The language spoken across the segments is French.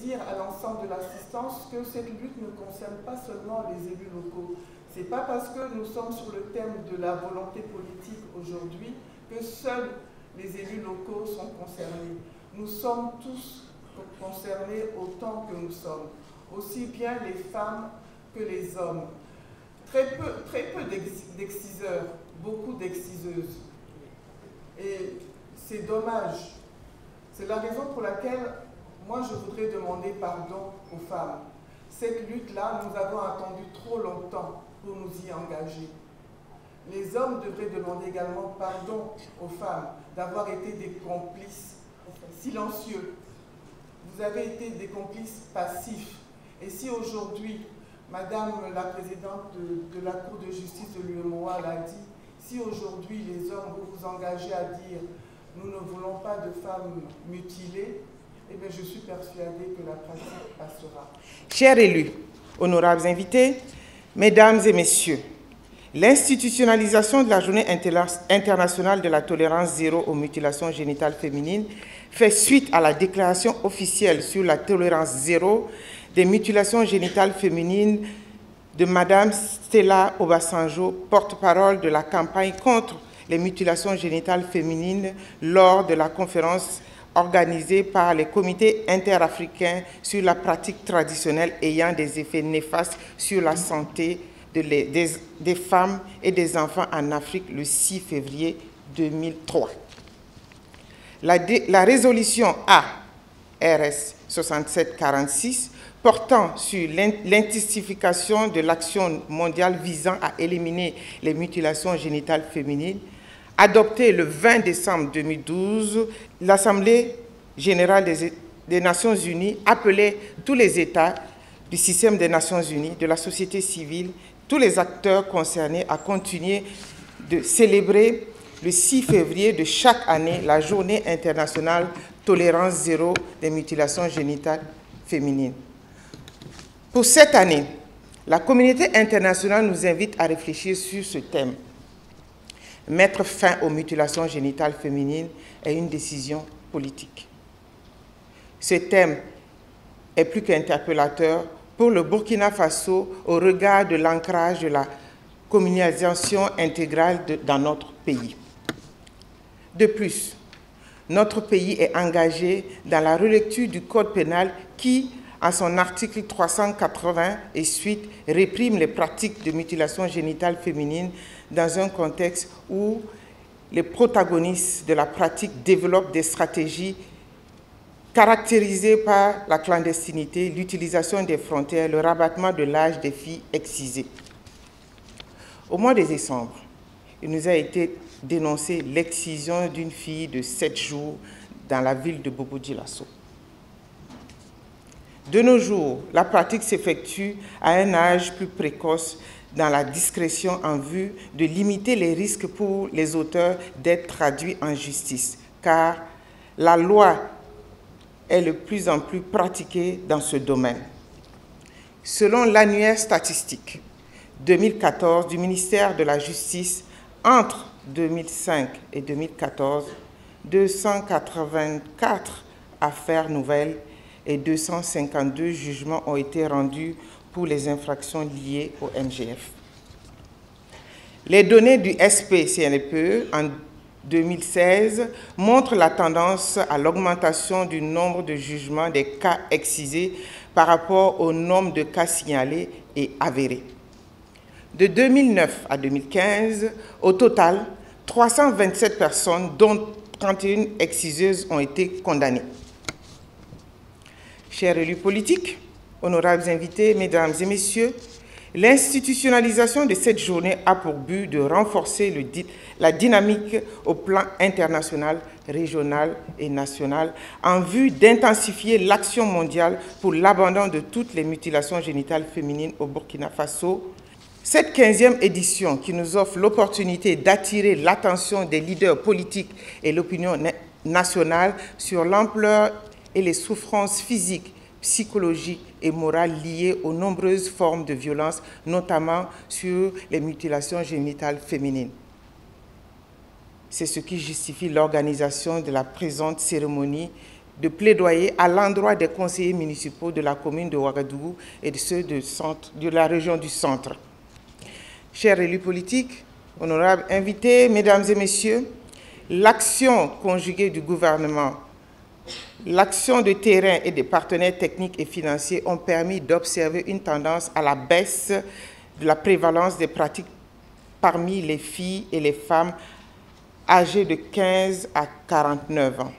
dire à l'ensemble de l'assistance que cette lutte ne concerne pas seulement les élus locaux. Ce n'est pas parce que nous sommes sur le thème de la volonté politique aujourd'hui que seuls les élus locaux sont concernés. Nous sommes tous concernés autant que nous sommes, aussi bien les femmes que les hommes. Très peu d'exciseurs, beaucoup d'exciseuses. Et c'est dommage. C'est la raison pour laquelle moi je voudrais demander pardon aux femmes. Cette lutte-là, nous avons attendu trop longtemps pour nous y engager. Les hommes devraient demander également pardon aux femmes d'avoir été des complices silencieux. Vous avez été des complices passifs. Et si aujourd'hui, Madame la Présidente de la Cour de justice de l'UEMOA l'a dit, si aujourd'hui les hommes vous vous engagez à dire « nous ne voulons pas de femmes mutilées », eh bien, je suis persuadée que la pratique passera. Chers élus, honorables invités, mesdames et messieurs, l'institutionnalisation de la Journée internationale de la tolérance zéro aux mutilations génitales féminines fait suite à la déclaration officielle sur la tolérance zéro des mutilations génitales féminines de Madame Stella Obasanjo, porte-parole de la campagne contre les mutilations génitales féminines lors de la conférence organisée par les comités interafricains sur la pratique traditionnelle ayant des effets néfastes sur la santé des femmes et des enfants en Afrique le 6 février 2003. La résolution ARS 6746 portant sur l'intensification de l'action mondiale visant à éliminer les mutilations génitales féminines, adoptée le 20 décembre 2012, l'Assemblée générale des Nations unies appelait tous les États du système des Nations unies, de la société civile, tous les acteurs concernés à continuer de célébrer le 6 février de chaque année la Journée internationale tolérance zéro des mutilations génitales féminines. Pour cette année, la communauté internationale nous invite à réfléchir sur ce thème. Mettre fin aux mutilations génitales féminines est une décision politique. Ce thème est plus qu'interpellateur pour le Burkina Faso au regard de l'ancrage de la communalisation intégrale dans notre pays. De plus, notre pays est engagé dans la relecture du Code pénal qui, en son article 380 et suite, réprime les pratiques de mutilation génitale féminine dans un contexte où les protagonistes de la pratique développent des stratégies caractérisées par la clandestinité, l'utilisation des frontières, le rabattement de l'âge des filles excisées. Au mois de décembre, il nous a été dénoncé l'excision d'une fille de 7 jours dans la ville de Bobo-Dioulasso. De nos jours, la pratique s'effectue à un âge plus précoce dans la discrétion en vue de limiter les risques pour les auteurs d'être traduits en justice, car la loi est de plus en plus pratiquée dans ce domaine. Selon l'annuaire statistique 2014 du ministère de la Justice, entre 2005 et 2014, 284 affaires nouvelles et 252 jugements ont été rendus pour les infractions liées au MGF. Les données du SPCNPE en 2016 montrent la tendance à l'augmentation du nombre de jugements des cas excisés par rapport au nombre de cas signalés et avérés. De 2009 à 2015, au total, 327 personnes, dont 31 exciseuses, ont été condamnées. Chers élus politiques, honorables invités, mesdames et messieurs, l'institutionnalisation de cette journée a pour but de renforcer la dynamique au plan international, régional et national en vue d'intensifier l'action mondiale pour l'abandon de toutes les mutilations génitales féminines au Burkina Faso. Cette 15e édition qui nous offre l'opportunité d'attirer l'attention des leaders politiques et l'opinion nationale sur l'ampleur et les souffrances physiques, psychologiques et morales liées aux nombreuses formes de violence, notamment sur les mutilations génitales féminines. C'est ce qui justifie l'organisation de la présente cérémonie de plaidoyer à l'endroit des conseillers municipaux de la commune de Ouagadougou et de ceux de la région du centre. Chers élus politiques, honorables invités, mesdames et messieurs, l'action conjuguée du gouvernement, l'action de terrain et des partenaires techniques et financiers ont permis d'observer une tendance à la baisse de la prévalence des pratiques parmi les filles et les femmes âgées de 15 à 49 ans.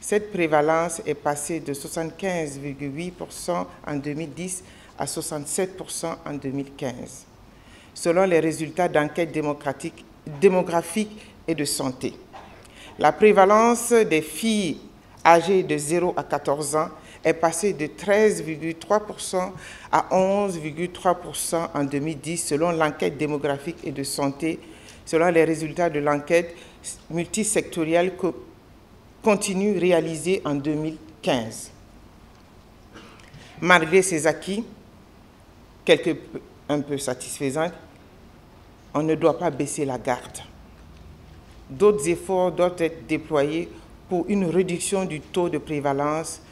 Cette prévalence est passée de 75,8% en 2010 à 67% en 2015, selon les résultats d'enquêtes démographiques et de santé. La prévalence des filles âgées de 0 à 14 ans est passée de 13,3% à 11,3% en 2010, selon l'enquête démographique et de santé, selon les résultats de l'enquête multisectorielle continue réalisée en 2015. Malgré ces acquis, un peu satisfaisants, on ne doit pas baisser la garde. D'autres efforts doivent être déployés pour une réduction du taux de prévalence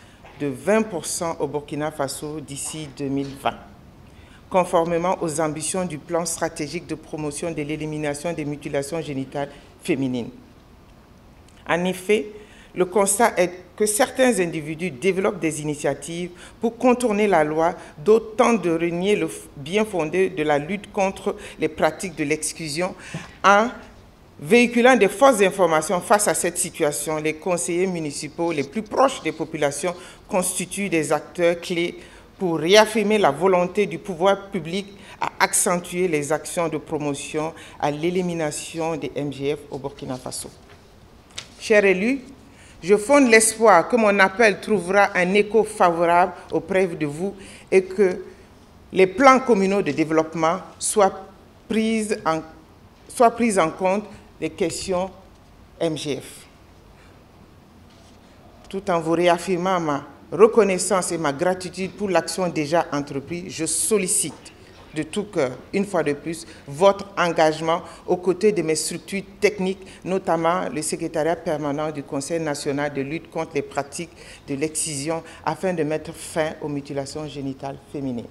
de 20% au Burkina Faso d'ici 2020, conformément aux ambitions du plan stratégique de promotion de l'élimination des mutilations génitales féminines. En effet, le constat est que certains individus développent des initiatives pour contourner la loi, d'autres tentent de renier le bien fondé de la lutte contre les pratiques de l'exclusion en véhiculant des fausses informations. Face à cette situation, les conseillers municipaux les plus proches des populations constituent des acteurs clés pour réaffirmer la volonté du pouvoir public à accentuer les actions de promotion à l'élimination des MGF au Burkina Faso. Chers élus, je fonde l'espoir que mon appel trouvera un écho favorable auprès de vous et que les plans communaux de développement soient pris en compte les questions MGF. Tout en vous réaffirmant ma reconnaissance et ma gratitude pour l'action déjà entreprise, je sollicite de tout cœur, une fois de plus, votre engagement aux côtés de mes structures techniques, notamment le secrétariat permanent du Conseil national de lutte contre les pratiques de l'excision, afin de mettre fin aux mutilations génitales féminines.